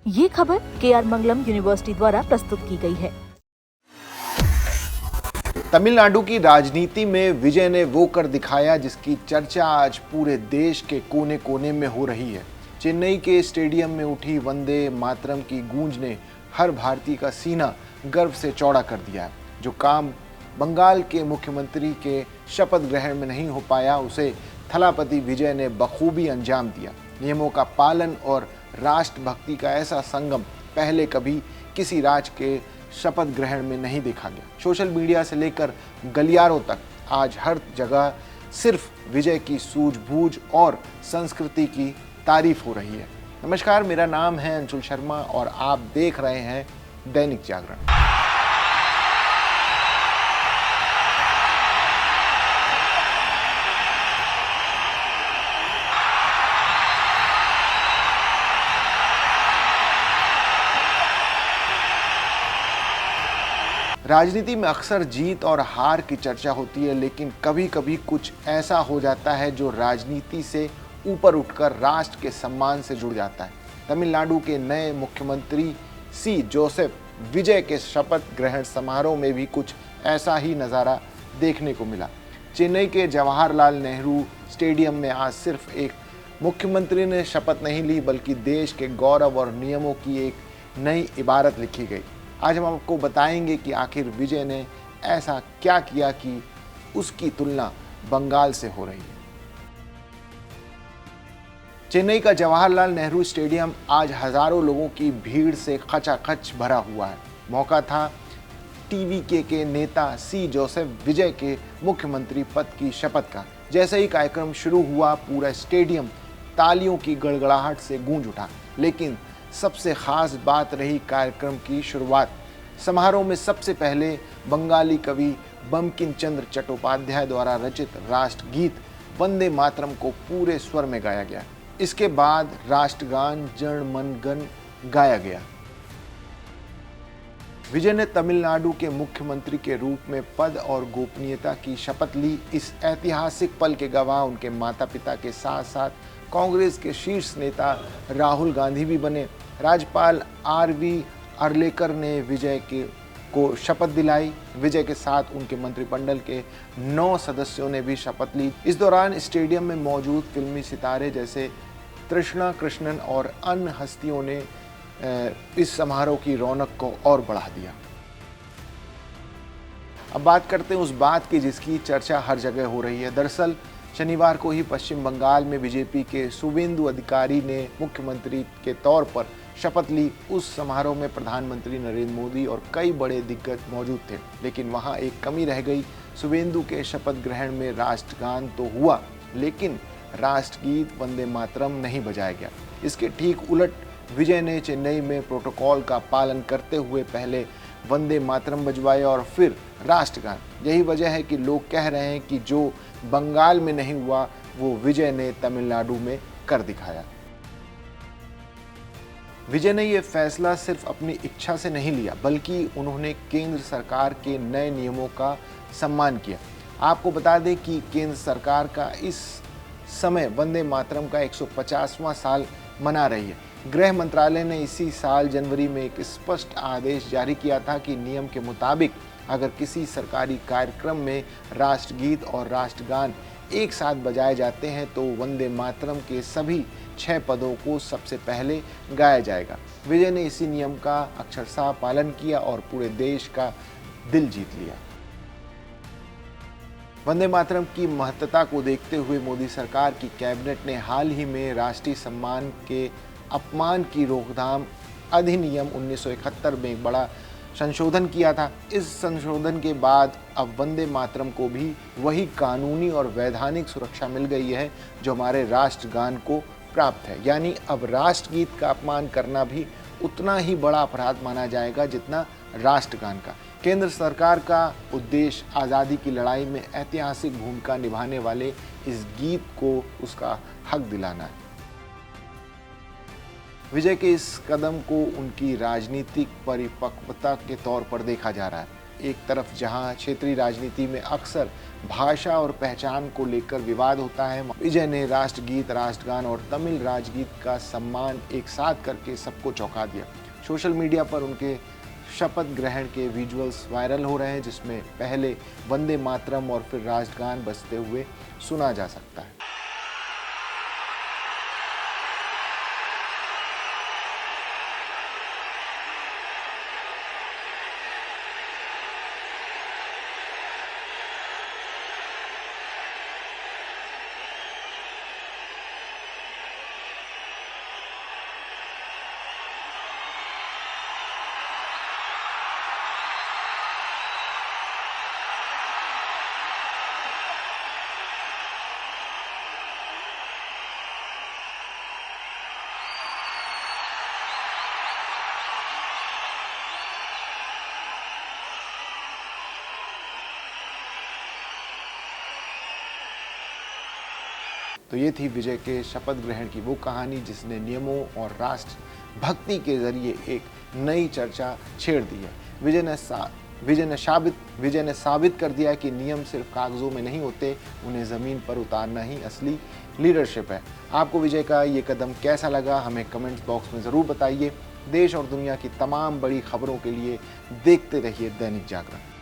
ये खबर KR मंगलम university द्वारा प्रस्तुत की गई है। तमिलनाडु की राजनीति में विजय ने वो कर दिखाया जिसकी चर्चा आज पूरे देश के कोने कोने में हो रही है। चेन्नई के स्टेडियम में उठी वंदे मातरम की गूंज ने हर भारतीय का सीना गर्व से चौड़ा कर दिया है। जो काम बंगाल के मुख्यमंत्री के शपथ ग्रहण में नहीं हो पाया, उसे थलापति विजय ने बखूबी अंजाम दिया। नियमों का पालन और राष्ट्रभक्ति का ऐसा संगम पहले कभी किसी राज्य के शपथ ग्रहण में नहीं देखा गया। सोशल मीडिया से लेकर गलियारों तक आज हर जगह सिर्फ विजय की सूझबूझ और संस्कृति की तारीफ हो रही है। नमस्कार, मेरा नाम है अंशुल शर्मा और आप देख रहे हैं दैनिक जागरण। राजनीति में अक्सर जीत और हार की चर्चा होती है, लेकिन कभी कभी कुछ ऐसा हो जाता है जो राजनीति से ऊपर उठकर राष्ट्र के सम्मान से जुड़ जाता है। तमिलनाडु के नए मुख्यमंत्री सी जोसेफ विजय के शपथ ग्रहण समारोह में भी कुछ ऐसा ही नज़ारा देखने को मिला। चेन्नई के जवाहरलाल नेहरू स्टेडियम में आज सिर्फ एक मुख्यमंत्री ने शपथ नहीं ली, बल्कि देश के गौरव और नियमों की एक नई इबारत लिखी गई। आज हम आपको बताएंगे कि आखिर विजय ने ऐसा क्या किया कि उसकी तुलना बंगाल से हो रही है। चेन्नई का जवाहरलाल नेहरू स्टेडियम आज हजारों लोगों की भीड़ से खचाखच भरा हुआ है। मौका था टीवीके के नेता सी जोसेफ विजय के मुख्यमंत्री पद की शपथ का। जैसे ही कार्यक्रम शुरू हुआ, पूरा स्टेडियम तालियों की गड़गड़ाहट से गूंज उठा। लेकिन सबसे खास बात रही कार्यक्रम की शुरुआत। समारोह में सबसे पहले बंगाली कवि बंकिम चंद्र चट्टोपाध्याय द्वारा रचित राष्ट्रगीत वंदे मातरम को पूरे स्वर में गाया गया। इसके बाद राष्ट्रगान जन मन गण गाया गया। विजय ने तमिलनाडु के मुख्यमंत्री के रूप में पद और गोपनीयता की शपथ ली। इस ऐतिहासिक पल के गवाह उनके माता पिता के साथ साथ कांग्रेस के शीर्ष नेता राहुल गांधी भी बने। राज्यपाल RV अर्लेकर ने विजय को शपथ दिलाई। विजय के साथ उनके मंत्रिमंडल के 9 सदस्यों ने भी शपथ ली। इस दौरान स्टेडियम में मौजूद फिल्मी सितारे जैसे तृष्णा कृष्णन और अन्य हस्तियों ने इस समारोह की रौनक को और बढ़ा दिया। अब बात करते हैं उस बात की जिसकी चर्चा हर जगह हो रही है। दरअसल शनिवार को ही पश्चिम बंगाल में बीजेपी के शुवेंदु अधिकारी ने मुख्यमंत्री के तौर पर शपथ ली। उस समारोह में प्रधानमंत्री नरेंद्र मोदी और कई बड़े दिग्गज मौजूद थे, लेकिन वहां एक कमी रह गई। शुवेंदु के शपथ ग्रहण में राष्ट्रगान तो हुआ, लेकिन राष्ट्रगीत वंदे मातरम नहीं बजाया गया। इसके ठीक उलट विजय ने चेन्नई में प्रोटोकॉल का पालन करते हुए पहले वंदे मातरम बजवाए और फिर राष्ट्रगान। यही वजह है कि लोग कह रहे हैं कि जो बंगाल में नहीं हुआ वो विजय ने तमिलनाडु में कर दिखाया। विजय ने यह फैसला सिर्फ अपनी इच्छा से नहीं लिया, बल्कि उन्होंने केंद्र सरकार के नए नियमों का सम्मान किया। आपको बता दें कि केंद्र सरकार का इस समय वंदे मातरम का 150वां साल मना रही है। गृह मंत्रालय ने इसी साल जनवरी में एक स्पष्ट आदेश जारी किया था कि नियम के मुताबिक अगर किसी सरकारी कार्यक्रम में राष्ट्रगीत और राष्ट्रगान एक साथ बजाए जाते हैं तो वंदे मातरम के सभी 6 पदों को सबसे पहले गाया जाएगा। विजय ने इसी नियम का अक्षरशः पालन किया और पूरे देश का दिल जीत लिया। वंदे मातरम की महत्ता को देखते हुए मोदी सरकार की कैबिनेट ने हाल ही में राष्ट्रीय सम्मान के अपमान की रोकथाम अधिनियम 1971 में एक बड़ा संशोधन किया था। इस संशोधन के बाद अब वंदे मातरम को भी वही कानूनी और वैधानिक सुरक्षा मिल गई है जो हमारे राष्ट्रगान को प्राप्त है। यानी अब राष्ट्रगीत का अपमान करना भी उतना ही बड़ा अपराध माना जाएगा जितना राष्ट्रगान का। केंद्र सरकार का उद्देश्य आज़ादी की लड़ाई में ऐतिहासिक भूमिका निभाने वाले इस गीत को उसका हक दिलाना है। विजय के इस कदम को उनकी राजनीतिक परिपक्वता के तौर पर देखा जा रहा है। एक तरफ जहां क्षेत्रीय राजनीति में अक्सर भाषा और पहचान को लेकर विवाद होता है, विजय ने राष्ट्रगीत, राष्ट्रगान और तमिल राजगीत का सम्मान एक साथ करके सबको चौंका दिया। सोशल मीडिया पर उनके शपथ ग्रहण के विजुअल्स वायरल हो रहे हैं, जिसमें पहले वंदे मातरम और फिर राष्ट्रगान बजते हुए सुना जा सकता है। तो ये थी विजय के शपथ ग्रहण की वो कहानी जिसने नियमों और राष्ट्र भक्ति के जरिए एक नई चर्चा छेड़ दी है। विजय ने साबित कर दिया कि नियम सिर्फ कागजों में नहीं होते, उन्हें ज़मीन पर उतारना ही असली लीडरशिप है। आपको विजय का ये कदम कैसा लगा, हमें कमेंट्स बॉक्स में ज़रूर बताइए। देश और दुनिया की तमाम बड़ी खबरों के लिए देखते रहिए दैनिक जागरण।